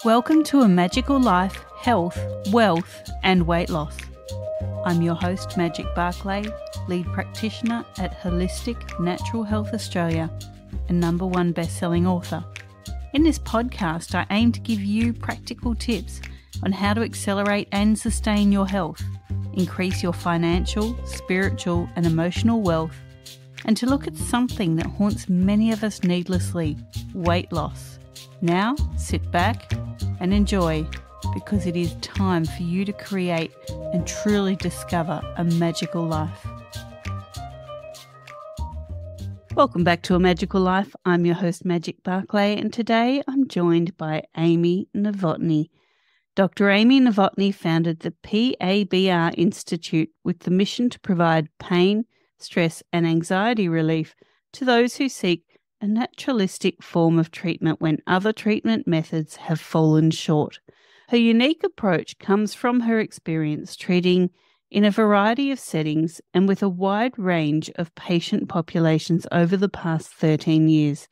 Welcome to A Magical Life, Health, Wealth and Weight Loss. I'm your host, Magic Barclay, lead practitioner at Holistic Natural Health Australia and #1 best-selling author. In this podcast, I aim to give you practical tips on how to accelerate and sustain your health, increase your financial, spiritual and emotional wealth, and to look at something that haunts many of us needlessly, weight loss. Now, sit back and enjoy, because it is time for you to create and truly discover a magical life. Welcome back to A Magical Life. I'm your host, Magic Barclay, and today I'm joined by Amy Novotny. Dr. Amy Novotny founded the PABR Institute with the mission to provide pain, stress and anxiety relief to those who seek a naturalistic form of treatment when other treatment methods have fallen short. Her unique approach comes from her experience treating in a variety of settings and with a wide range of patient populations over the past 13 years.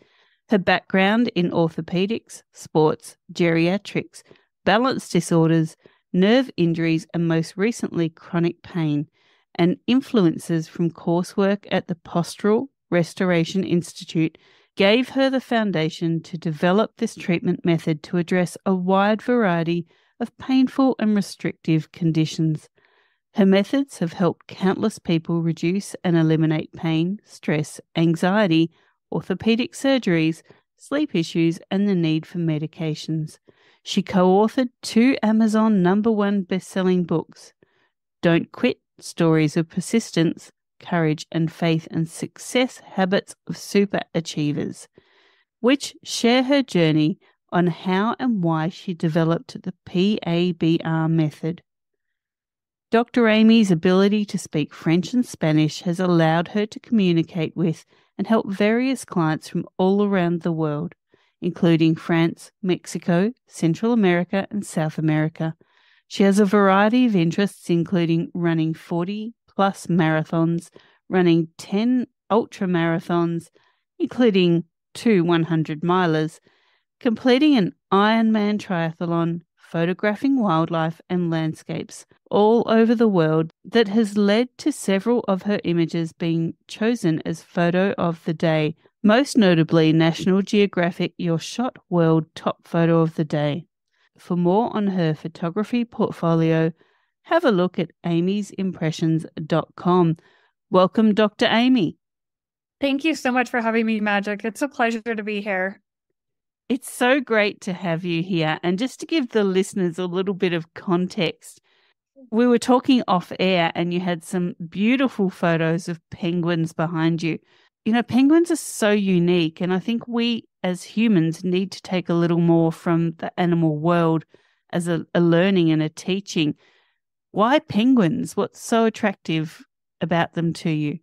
Her background in orthopedics, sports, geriatrics, balance disorders, nerve injuries and most recently chronic pain, and influences from coursework at the Postural Restoration Institute gave her the foundation to develop this treatment method to address a wide variety of painful and restrictive conditions. Her methods have helped countless people reduce and eliminate pain, stress, anxiety, orthopedic surgeries, sleep issues, and the need for medications. She co-authored 2 Amazon #1 best-selling books, Don't Quit, Stories of Persistence, Courage and Faith and Success Habits of Super Achievers, which share her journey on how and why she developed the PABR Method. Dr. Amy's ability to speak French and Spanish has allowed her to communicate with and help various clients from all around the world, including France, Mexico, Central America and South America. She has a variety of interests, including running 40-plus marathons, running 10 ultra-marathons, including 2 100-milers, completing an Ironman triathlon, photographing wildlife and landscapes all over the world that has led to several of her images being chosen as photo of the day, most notably National Geographic Your Shot World Top Photo of the Day. For more on her photography portfolio, have a look at amysimpressions.com. Welcome, Dr. Amy. Thank you so much for having me, Magic. It's a pleasure to be here. It's so great to have you here. And just to give the listeners a little bit of context, we were talking off air and you had some beautiful photos of penguins behind you. You know, penguins are so unique, and I think we as humans need to take a little more from the animal world as a learning and a teaching. Why penguins? What's so attractive about them to you?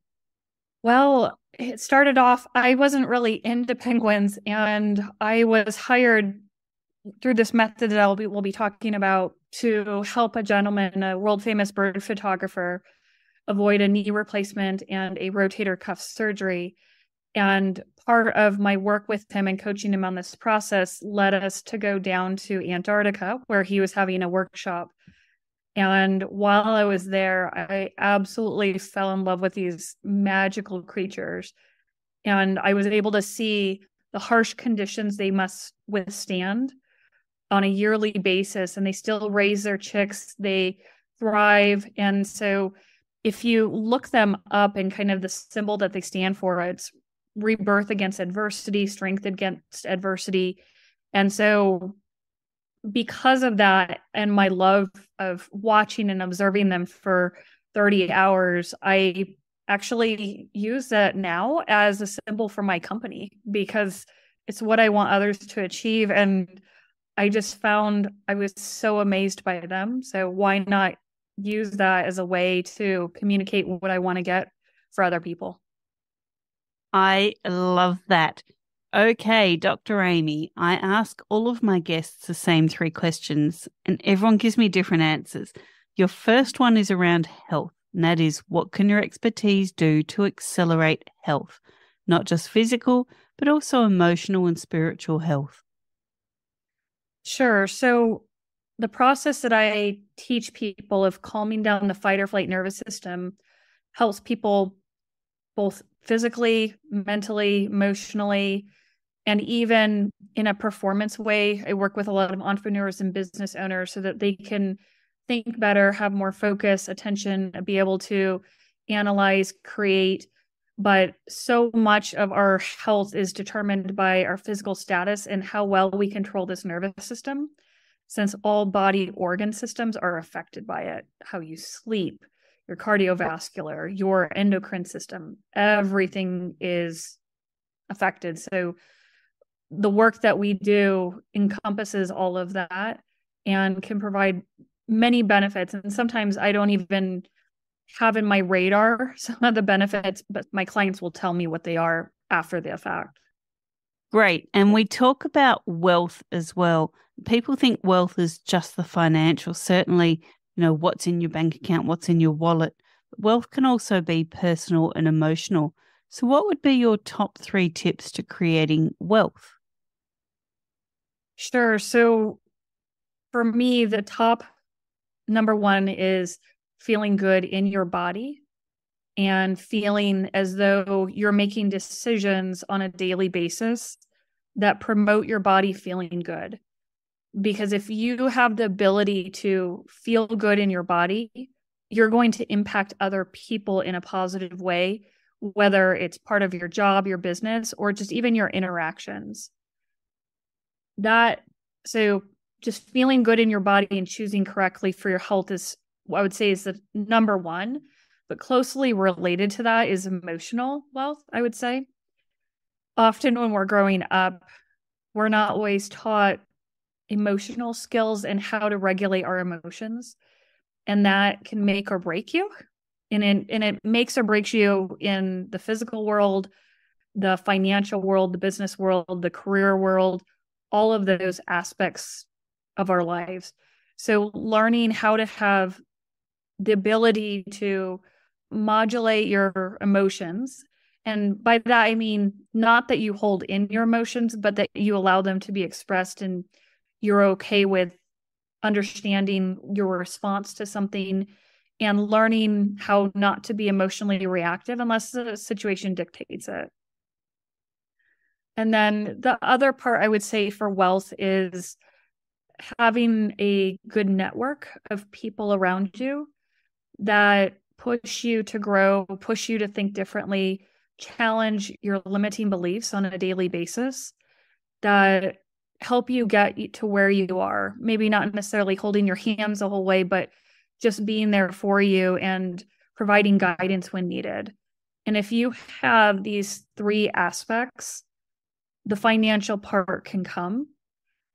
Well, it started off, I wasn't really into penguins, and I was hired through this method that we'll be talking about to help a gentleman, a world-famous bird photographer, avoid a knee replacement and a rotator cuff surgery. And part of my work with him and coaching him on this process led us to go down to Antarctica, where he was having a workshop. And while I was there, I absolutely fell in love with these magical creatures. And I was able to see the harsh conditions they must withstand on a yearly basis. And they still raise their chicks, they thrive. And so if you look them up and kind of the symbol that they stand for, it's rebirth against adversity, strength against adversity. And so because of that and my love of watching and observing them for 30 hours, I actually use that now as a symbol for my company because it's what I want others to achieve. And I just found I was so amazed by them. So why not use that as a way to communicate what I want to get for other people? I love that. Okay, Dr. Amy, I ask all of my guests the same 3 questions, and everyone gives me different answers. Your first one is around health, and that is, what can your expertise do to accelerate health? Not just physical, but also emotional and spiritual health. Sure. So the process that I teach people of calming down the fight or flight nervous system helps people both physically, mentally, emotionally, and even in a performance way. I work with a lot of entrepreneurs and business owners so that they can think better, have more focus, attention, be able to analyze, create. But so much of our health is determined by our physical status and how well we control this nervous system, since all body organ systems are affected by it. How you sleep, your cardiovascular, your endocrine system, everything is affected. So the work that we do encompasses all of that and can provide many benefits. And sometimes I don't even have in my radar some of the benefits, but my clients will tell me what they are after the fact. Great. And we talk about wealth as well. People think wealth is just the financial. Certainly, what's in your bank account, what's in your wallet. Wealth can also be personal and emotional. So what would be your top 3 tips to creating wealth? Sure. So for me, the top number 1 is feeling good in your body and feeling as though you're making decisions on a daily basis that promote your body feeling good. Because if you have the ability to feel good in your body, you're going to impact other people in a positive way, whether it's part of your job, your business, or just even your interactions. So just feeling good in your body and choosing correctly for your health is, I would say, is the number 1. But closely related to that is emotional wealth, I would say. Often when we're growing up, we're not always taught emotional skills and how to regulate our emotions. And that can make or break you. And it makes or breaks you in the physical world, the financial world, the business world, the career world, all of those aspects of our lives. So learning how to have the ability to modulate your emotions. And by that, I mean, not that you hold in your emotions, but that you allow them to be expressed and you're okay with understanding your response to something and learning how not to be emotionally reactive unless the situation dictates it. And then the other part I would say for wealth is having a good network of people around you that push you to grow, push you to think differently, challenge your limiting beliefs on a daily basis, that help you get to where you are. Maybe not necessarily holding your hands the whole way, but just being there for you and providing guidance when needed. And if you have these 3 aspects, the financial part can come.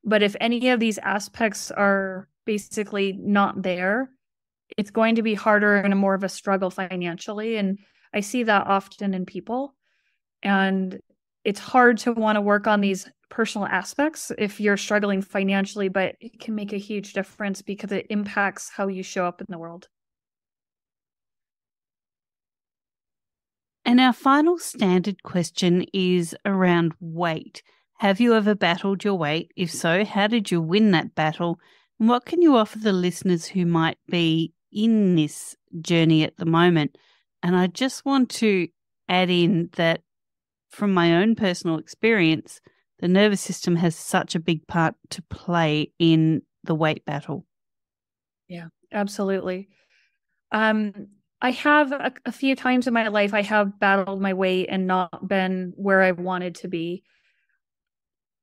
But if any of these aspects are basically not there, it's going to be harder and more of a struggle financially. And I see that often in people. And it's hard to want to work on these personal aspects if you're struggling financially, but it can make a huge difference because it impacts how you show up in the world. And our final standard question is around weight. Have you ever battled your weight? If so, how did you win that battle? And what can you offer the listeners who might be in this journey at the moment? And I just want to add in that from my own personal experience, the nervous system has such a big part to play in the weight battle. Yeah, absolutely. I have a few times in my life, I have battled my weight and not been where I wanted to be.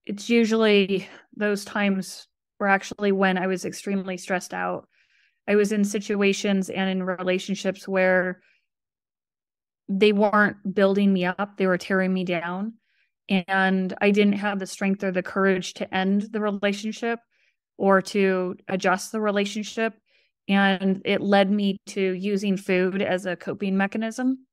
It's usually those times were actually when I was extremely stressed out. I was in situations and in relationships where they weren't building me up, they were tearing me down. And I didn't have the strength or the courage to end the relationship or to adjust the relationship. And it led me to using food as a coping mechanism.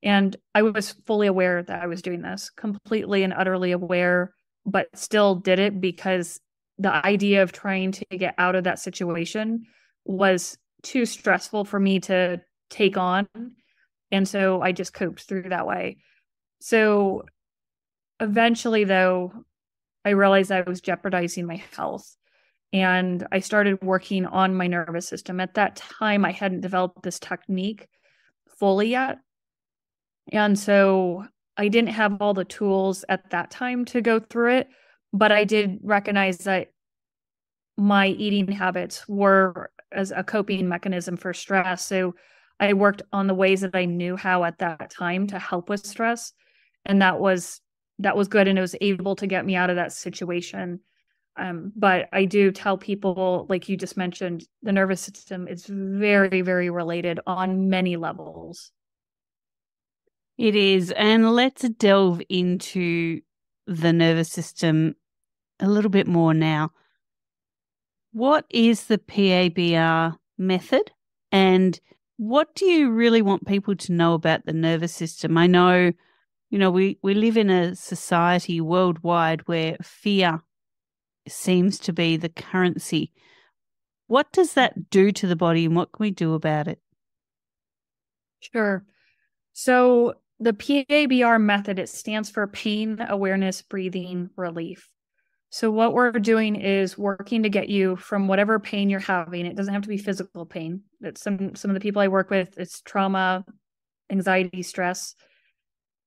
And I was fully aware that I was doing this, completely and utterly aware, but still did it because the idea of trying to get out of that situation was too stressful for me to take on. And so I just coped through that way. So eventually, though, I realized I was jeopardizing my health. And I started working on my nervous system. At that time, I hadn't developed this technique fully yet. And so I didn't have all the tools at that time to go through it, but I did recognize that my eating habits were as a coping mechanism for stress. So I worked on the ways that I knew how at that time to help with stress. And that was good. And it was able to get me out of that situation. But I do tell people, like you just mentioned, the nervous system is very, very related on many levels. It is. And let's delve into the nervous system a little bit more now. What is the PABR method, and what do you really want people to know about the nervous system? I know, we live in a society worldwide where fear seems to be the currency. What does that do to the body, and what can we do about it? Sure. So the PABR method, it stands for pain, awareness, breathing, relief. So what we're doing is working to get you from whatever pain you're having. It doesn't have to be physical pain. It's some of the people I work with, it's trauma, anxiety, stress.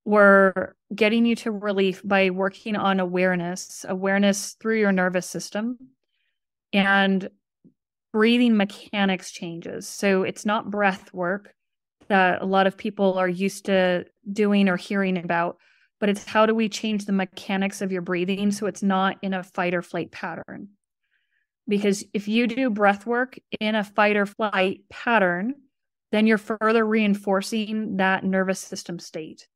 We're getting you to relief by working on awareness through your nervous system, and breathing mechanics changes. So it's not breath work that a lot of people are used to doing or hearing about, but it's how do we change the mechanics of your breathing so it's not in a fight or flight pattern. Because if you do breath work in a fight or flight pattern, then you're further reinforcing that nervous system state.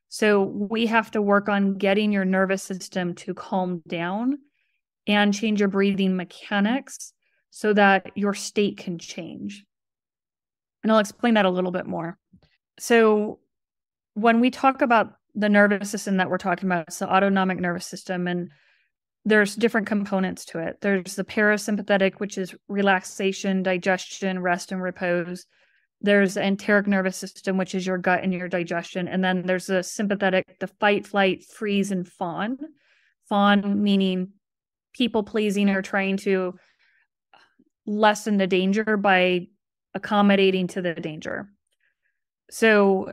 So we have to work on getting your nervous system to calm down and change your breathing mechanics so that your state can change. And I'll explain that a little bit more. So when we talk about the nervous system that we're talking about, it's the autonomic nervous system, and there's different components to it. There's the parasympathetic, which is relaxation, digestion, rest, and repose. There's the enteric nervous system, which is your gut and your digestion. And then there's the sympathetic, the fight, flight, freeze, and fawn. Fawn meaning people pleasing or trying to lessen the danger by accommodating to the danger. So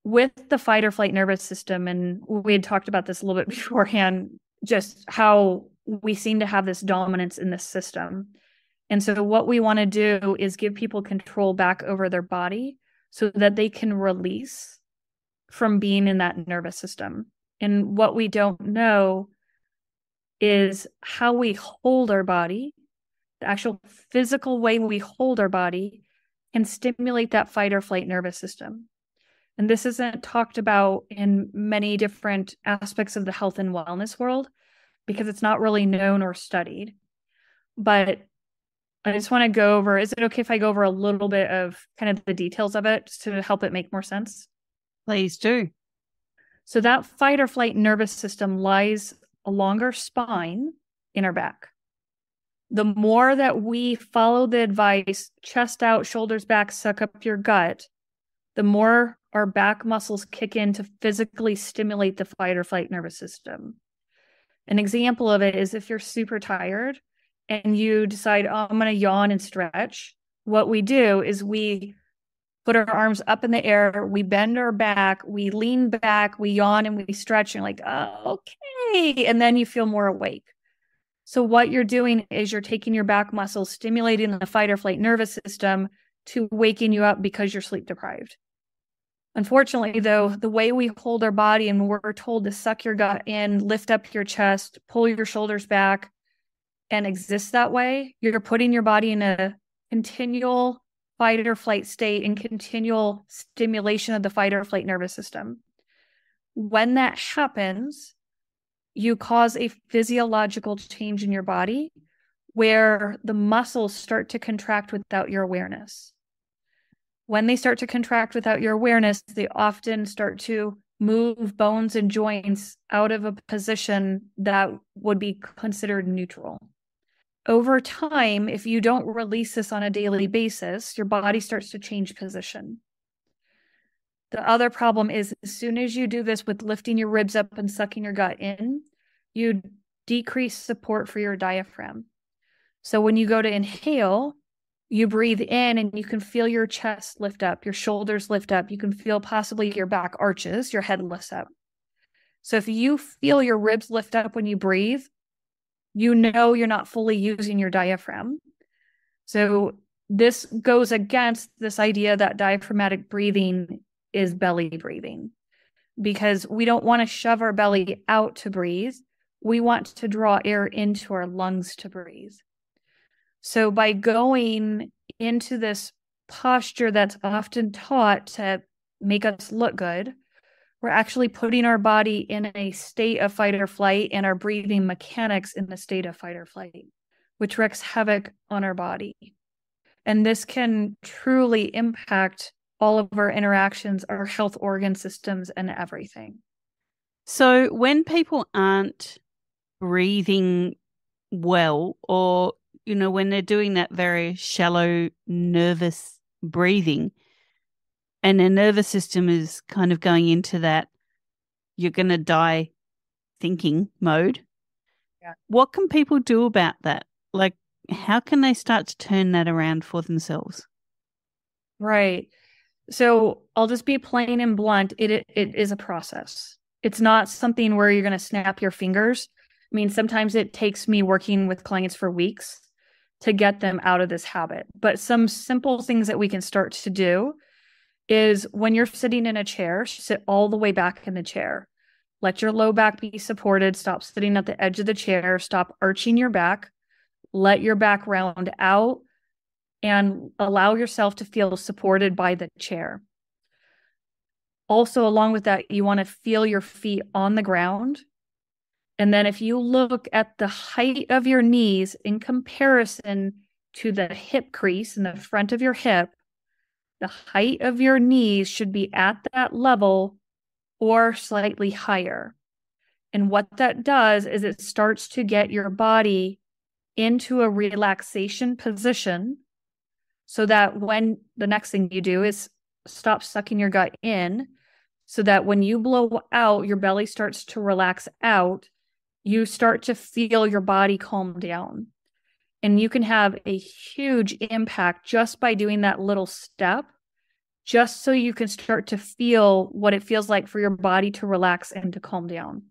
with the fight or flight nervous system, and we had talked about this a little bit beforehand, just how we seem to have this dominance in this system. And so what we want to do is give people control back over their body so that they can release from being in that nervous system. And what we don't know is how we hold our body, the actual physical way we hold our body can stimulate that fight or flight nervous system. And this isn't talked about in many different aspects of the health and wellness world because it's not really known or studied. But I just want to go over, is it okay if I go over a little bit of kind of the details of it to help it make more sense? Please do. So that fight or flight nervous system lies along our spine in our back. The more that we follow the advice, chest out, shoulders back, suck up your gut, the more our back muscles kick in to physically stimulate the fight or flight nervous system. An example of it is if you're super tired and you decide, oh, I'm going to yawn and stretch. What we do is we put our arms up in the air, we bend our back, we lean back, we yawn and we stretch. And you're like, oh, okay. And then you feel more awake. So what you're doing is you're taking your back muscles, stimulating the fight or flight nervous system to waken you up because you're sleep deprived. Unfortunately, though, the way we hold our body and we're told to suck your gut in, lift up your chest, pull your shoulders back, and exist that way, you're putting your body in a continual fight or flight state and continual stimulation of the fight or flight nervous system. When that happens, you cause a physiological change in your body where the muscles start to contract without your awareness. When they start to contract without your awareness, they often start to move bones and joints out of a position that would be considered neutral. Over time, if you don't release this on a daily basis, your body starts to change position. The other problem is as soon as you do this with lifting your ribs up and sucking your gut in, you decreased support for your diaphragm. So when you go to inhale, you breathe in and you can feel your chest lift up, your shoulders lift up. You can feel possibly your back arches, your head lifts up. So if you feel your ribs lift up when you breathe, you know you're not fully using your diaphragm. So this goes against this idea that diaphragmatic breathing is belly breathing, because we don't want to shove our belly out to breathe. We want to draw air into our lungs to breathe. So by going into this posture that's often taught to make us look good, we're actually putting our body in a state of fight or flight and our breathing mechanics in the state of fight or flight, which wreaks havoc on our body. And this can truly impact all of our interactions, our health organ systems, and everything. So when people aren't breathing well, or, when they're doing that very shallow, nervous breathing, and their nervous system is kind of going into that you're going to die thinking mode, what can people do about that? Like, how can they start to turn that around for themselves? Right. So I'll just be plain and blunt. It is a process. It's not something where you're going to snap your fingers. I mean, sometimes it takes me working with clients for weeks to get them out of this habit. But some simple things that we can start to do is when you're sitting in a chair, sit all the way back in the chair. Let your low back be supported. Stop sitting at the edge of the chair. Stop arching your back. Let your back round out and allow yourself to feel supported by the chair. Also, along with that, you want to feel your feet on the ground. And then if you look at the height of your knees in comparison to the hip crease in the front of your hip, the height of your knees should be at that level or slightly higher. And what that does is it starts to get your body into a relaxation position, so that when the next thing you do is stop sucking your gut in, so that when you blow out, your belly starts to relax out, you start to feel your body calm down. And you can have a huge impact just by doing that little step, just so you can start to feel what it feels like for your body to relax and to calm down.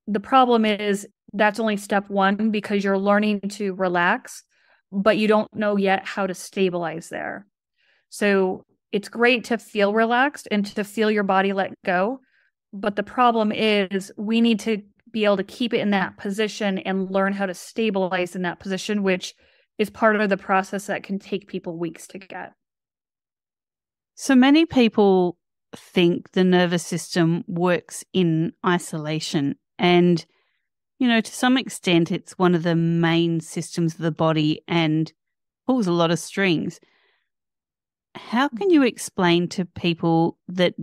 The problem is that's only step one, because you're learning to relax, but you don't know yet how to stabilize there. So it's great to feel relaxed and to feel your body let go. But the problem is we need to be able to keep it in that position and learn how to stabilize in that position, which is part of the process that can take people weeks to get. So many people think the nervous system works in isolation, and to some extent it's one of the main systems of the body and pulls a lot of strings. How can you explain to people that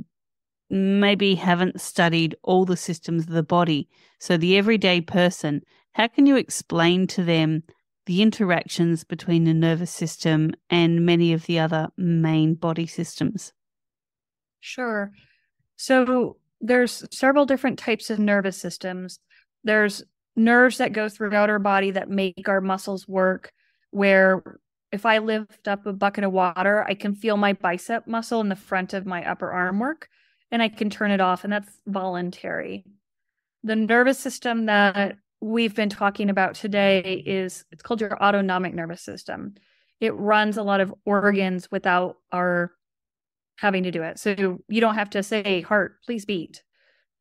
maybe haven't studied all the systems of the body, so the everyday person, how can you explain to them the interactions between the nervous system and many of the other main body systems? Sure. So there's several different types of nervous systems. There's nerves that go throughout our body that make our muscles work, where if I lift up a bucket of water, I can feel my bicep muscle in the front of my upper arm work, and I can turn it off, and that's voluntary. The nervous system that we've been talking about today it's called your autonomic nervous system. It runs a lot of organs without our having to do it. So you don't have to say, heart, please beat.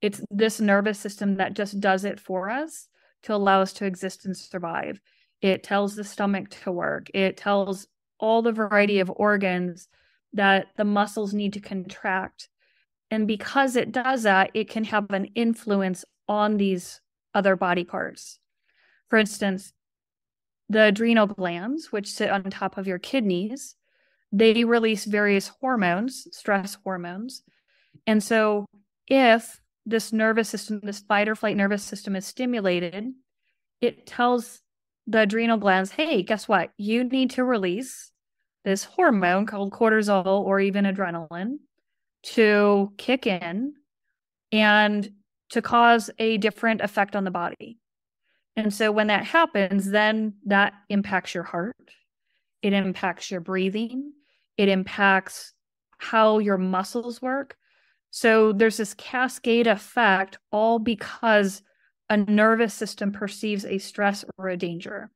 It's this nervous system that just does it for us to allow us to exist and survive. It tells the stomach to work. It tells all the variety of organs that the muscles need to contract. And because it does that, it can have an influence on these other body parts. For instance, the adrenal glands, which sit on top of your kidneys, they release various hormones, stress hormones. And so if this nervous system, this fight or flight nervous system is stimulated, it tells the adrenal glands, hey, guess what? You need to release this hormone called cortisol or even adrenaline to kick in. And to cause a different effect on the body. And so when that happens, then that impacts your heart. It impacts your breathing. It impacts how your muscles work. So there's this cascade effect, all because a nervous system perceives a stress or a danger.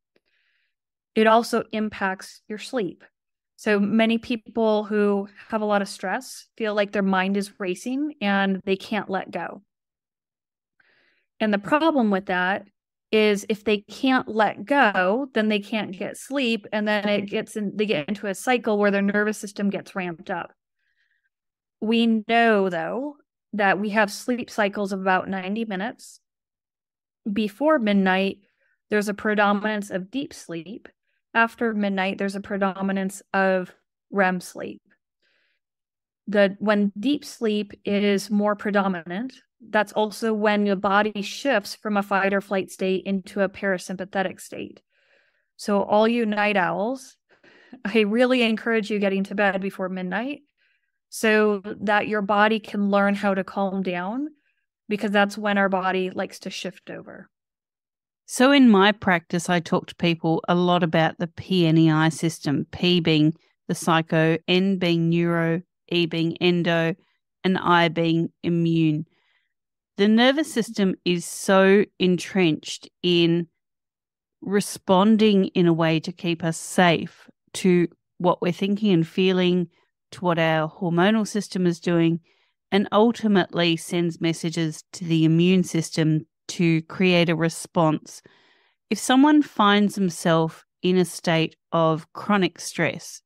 It also impacts your sleep. So many people who have a lot of stress feel like their mind is racing and they can't let go. And the problem with that is if they can't let go, then they can't get sleep. And then they get into a cycle where their nervous system gets ramped up. We know, though, that we have sleep cycles of about 90 minutes. Before midnight, there's a predominance of deep sleep. After midnight, there's a predominance of REM sleep. When deep sleep is more predominant, that's also when your body shifts from a fight or flight state into a parasympathetic state. So all you night owls, I really encourage you getting to bed before midnight so that your body can learn how to calm down, because that's when our body likes to shift over. So in my practice, I talk to people a lot about the PNEI system, P being the psycho, N being neuro, E being endo, and I being immune. The nervous system is so entrenched in responding in a way to keep us safe to what we're thinking and feeling, to what our hormonal system is doing, and ultimately sends messages to the immune system to create a response. If someone finds themselves in a state of chronic stress,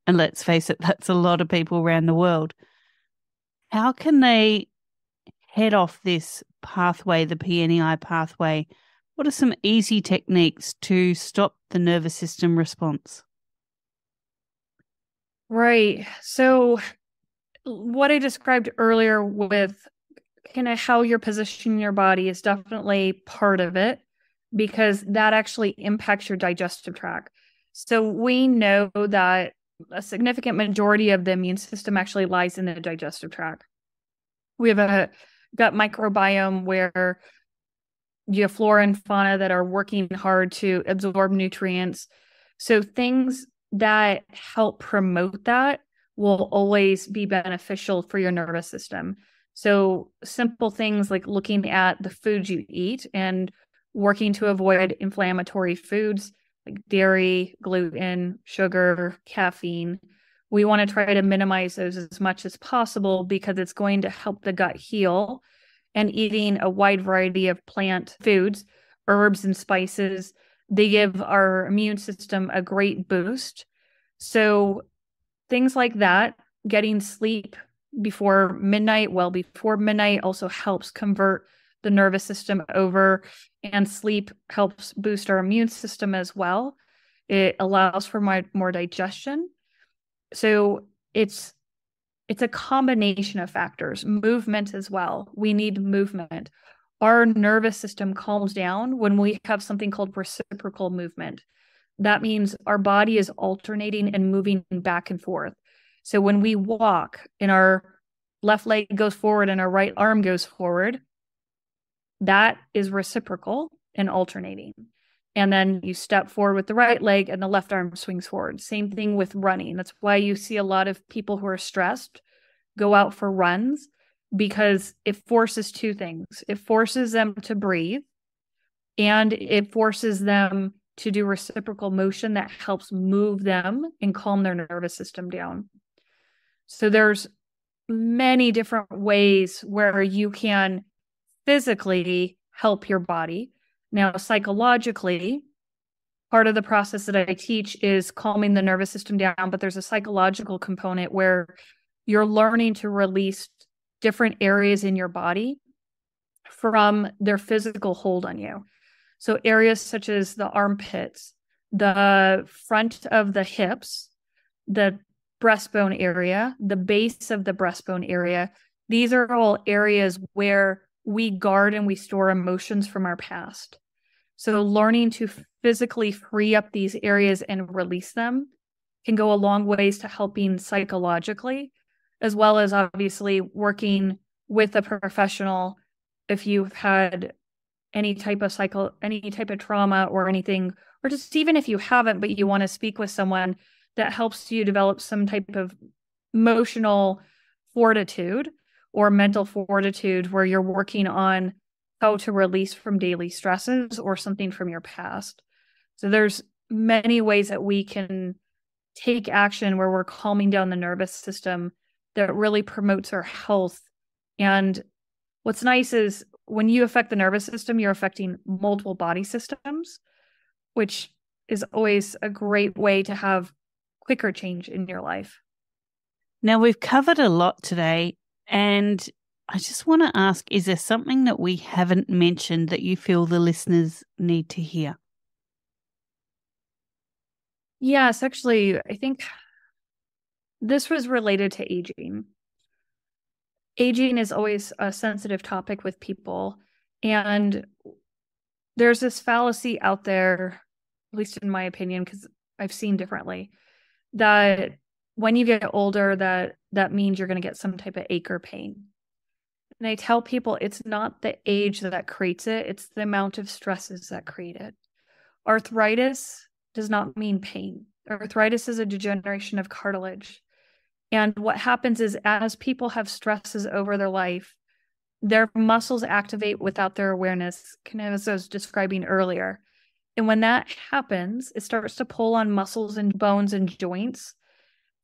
and let's face it, that's a lot of people around the world, how can they head off this pathway, the PNEI pathway? What are some easy techniques to stop the nervous system response? Right. So what I described earlier with kind of how you're positioning your body is definitely part of it, because that actually impacts your digestive tract. So we know that a significant majority of the immune system actually lies in the digestive tract. We have a gut microbiome where you have flora and fauna that are working hard to absorb nutrients. So things that help promote that will always be beneficial for your nervous system. So simple things like looking at the foods you eat and working to avoid inflammatory foods like dairy, gluten, sugar, caffeine. We want to try to minimize those as much as possible because it's going to help the gut heal. And eating a wide variety of plant foods, herbs and spices, they give our immune system a great boost. So things like that, getting sleep before midnight, well before midnight, also helps convert the nervous system over, and sleep helps boost our immune system as well. It allows for more digestion. So it's a combination of factors. Movement as well. We need movement. Our nervous system calms down when we have something called reciprocal movement. That means our body is alternating and moving back and forth. So when we walk and our left leg goes forward and our right arm goes forward, that is reciprocal and alternating. And then you step forward with the right leg and the left arm swings forward. Same thing with running. That's why you see a lot of people who are stressed go out for runs, because it forces two things. It forces them to breathe, and it forces them to do reciprocal motion that helps move them and calm their nervous system down. So there's many different ways where you can physically help your body. Now, psychologically, part of the process that I teach is calming the nervous system down, but there's a psychological component where you're learning to release different areas in your body from their physical hold on you. So areas such as the armpits, the front of the hips, the breastbone area, the base of the breastbone area. These are all areas where we guard and we store emotions from our past. So learning to physically free up these areas and release them can go a long ways to helping psychologically, as well as obviously working with a professional if you've had any type of trauma or anything, or just even if you haven't, but you want to speak with someone that helps you develop some type of emotional fortitude or mental fortitude where you're working on how to release from daily stresses or something from your past. So there's many ways that we can take action where we're calming down the nervous system that really promotes our health. And what's nice is when you affect the nervous system, you're affecting multiple body systems, which is always a great way to have quicker change in your life. Now, we've covered a lot today, and I just want to ask, is there something that we haven't mentioned that you feel the listeners need to hear? Yes, actually, I think this was related to aging. Aging is always a sensitive topic with people, and there's this fallacy out there, at least in my opinion, because I've seen differently, that when you get older, that means you're going to get some type of ache or pain. And I tell people it's not the age that creates it, it's the amount of stresses that create it. Arthritis does not mean pain. Arthritis is a degeneration of cartilage. And what happens is as people have stresses over their life, their muscles activate without their awareness, kind of as I was describing earlier. And when that happens, it starts to pull on muscles and bones and joints.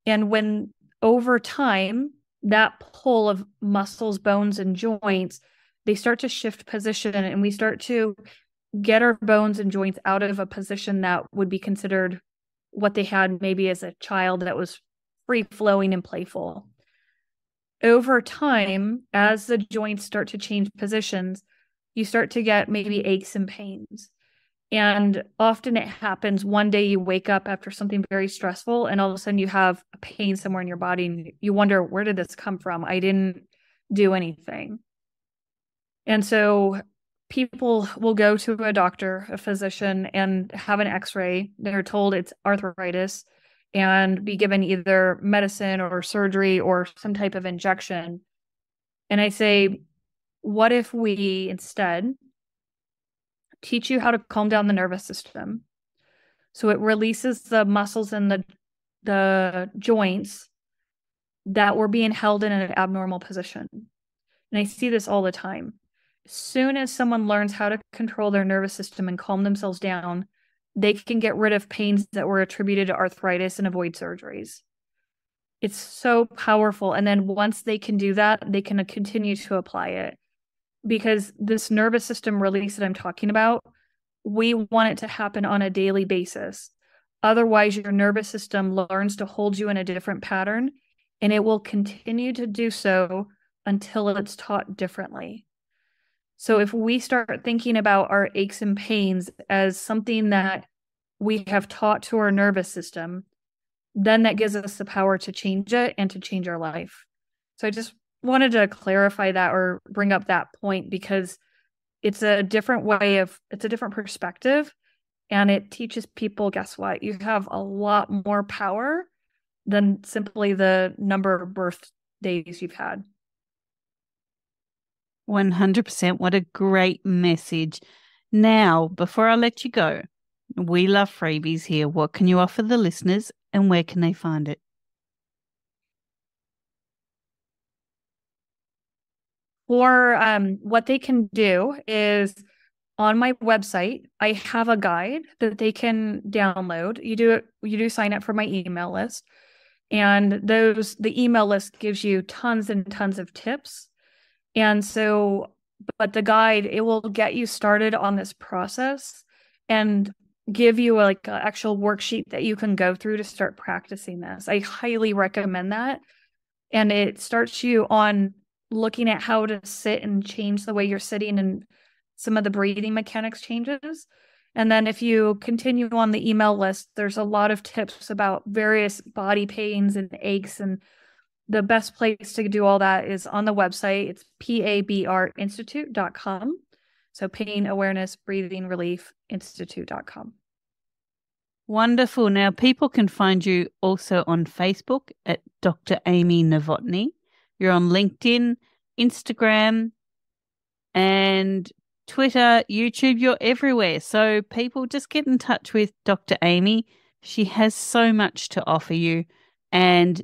And when over time, that pull of muscles, bones, and joints, they start to shift position, and we start to get our bones and joints out of a position that would be considered what they had maybe as a child that was free-flowing and playful. Over time, as the joints start to change positions, you start to get maybe aches and pains. And often it happens one day you wake up after something very stressful and all of a sudden you have a pain somewhere in your body and you wonder, where did this come from? I didn't do anything. And so people will go to a doctor, a physician, and have an x-ray. They're told it's arthritis and be given either medicine or surgery or some type of injection. And I say, what if we instead teach you how to calm down the nervous system so it releases the muscles and the joints that were being held in an abnormal position? And I see this all the time. As soon as someone learns how to control their nervous system and calm themselves down, they can get rid of pains that were attributed to arthritis and avoid surgeries. It's so powerful. And then once they can do that, they can continue to apply it. Because this nervous system release that I'm talking about, we want it to happen on a daily basis. Otherwise, your nervous system learns to hold you in a different pattern, and it will continue to do so until it's taught differently. So if we start thinking about our aches and pains as something that we have taught to our nervous system, then that gives us the power to change it and to change our life. So I just wanted to clarify that or bring up that point because it's a different it's a different perspective, and it teaches people, guess what? You have a lot more power than simply the number of birthdays you've had. 100%. What a great message. Now, before I let you go, we love freebies here. What can you offer the listeners and where can they find it? Or what they can do is on my website, I have a guide that they can download. You do sign up for my email list, and the email list gives you tons and tons of tips. And so, but the guide, it will get you started on this process and give you like an actual worksheet that you can go through to start practicing this. I highly recommend that. And it starts you on looking at how to sit and change the way you're sitting and some of the breathing mechanics changes. And then if you continue on the email list, there's a lot of tips about various body pains and aches. And the best place to do all that is on the website. It's PABR Institute.com. So Pain Awareness Breathing Relief Institute.com. Wonderful. Now, people can find you also on Facebook at Dr. Amy Novotny. You're on LinkedIn, Instagram, and Twitter, YouTube, you're everywhere. So people, just get in touch with Dr. Amy. She has so much to offer you. And,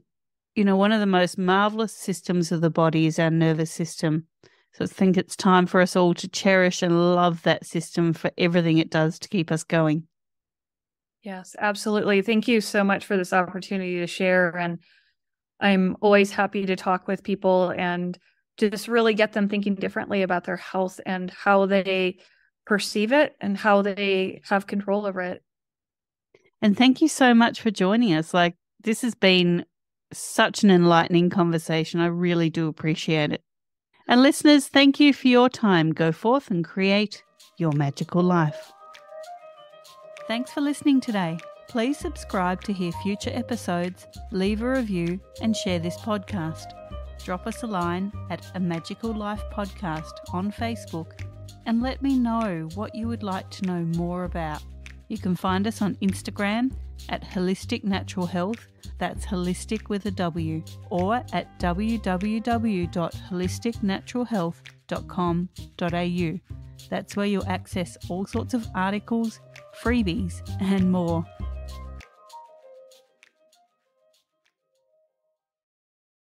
one of the most marvelous systems of the body is our nervous system. So I think it's time for us all to cherish and love that system for everything it does to keep us going. Yes, absolutely. Thank you so much for this opportunity to share. And I'm always happy to talk with people and just really get them thinking differently about their health and how they perceive it and how they have control over it. And thank you so much for joining us. This has been such an enlightening conversation. I really do appreciate it. And listeners, thank you for your time. Go forth and create your magical life. Thanks for listening today. Please subscribe to hear future episodes, leave a review, and share this podcast. Drop us a line at A Magical Life Podcast on Facebook and let me know what you would like to know more about. You can find us on Instagram at Holistic Natural Health, that's holistic with a W, or at www.holisticnaturalhealth.com.au. That's where you'll access all sorts of articles, freebies, and more.